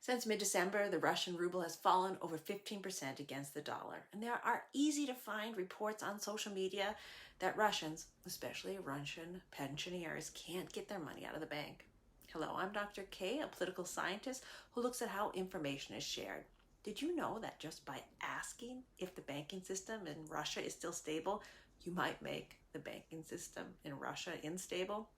Since mid-December, the Russian ruble has fallen over 15% against the dollar. And there are easy to find reports on social media that Russians, especially Russian pensioners, can't get their money out of the bank. Hello, I'm Dr. K, a political scientist who looks at how information is shared. Did you know that just by asking if the banking system in Russia is still stable, you might make the banking system in Russia unstable?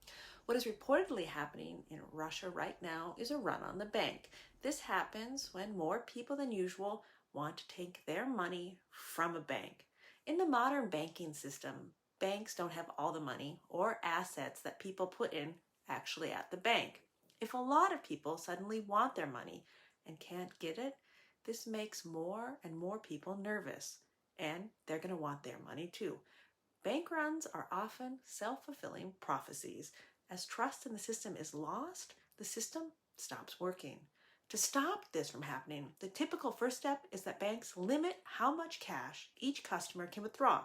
What is reportedly happening in Russia right now is a run on the bank. This happens when more people than usual want to take their money from a bank. In the modern banking system, banks don't have all the money or assets that people put in actually at the bank. If a lot of people suddenly want their money and can't get it, this makes more and more people nervous, and they're going to want their money too. Bank runs are often self-fulfilling prophecies. As trust in the system is lost, the system stops working. To stop this from happening, the typical first step is that banks limit how much cash each customer can withdraw.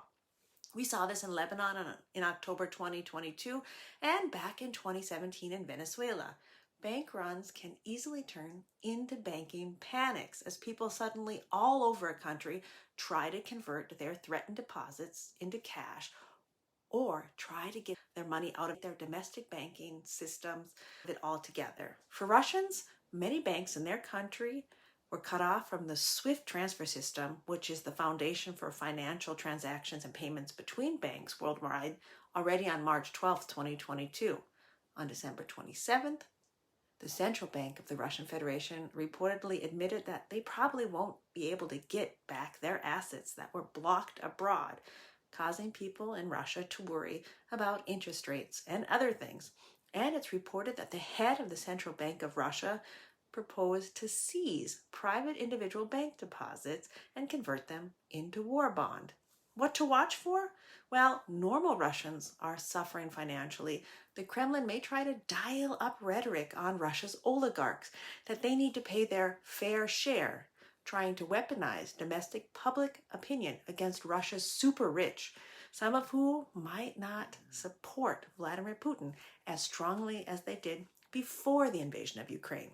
We saw this in Lebanon in October 2022 and back in 2017 in Venezuela. Bank runs can easily turn into banking panics as people suddenly all over a country try to convert their threatened deposits into cash or try to get their money out of their domestic banking systems altogether. For Russians, many banks in their country were cut off from the SWIFT transfer system, which is the foundation for financial transactions and payments between banks worldwide, already on March 12, 2022. On December 27th, the Central Bank of the Russian Federation reportedly admitted that they probably won't be able to get back their assets that were blocked abroad, causing people in Russia to worry about interest rates and other things. And it's reported that the head of the Central Bank of Russia proposed to seize private individual bank deposits and convert them into war bond. What to watch for? Well, normal Russians are suffering financially. The Kremlin may try to dial up rhetoric on Russia's oligarchs that they need to pay their fair share, trying to weaponize domestic public opinion against Russia's super rich, some of whom might not support Vladimir Putin as strongly as they did before the invasion of Ukraine.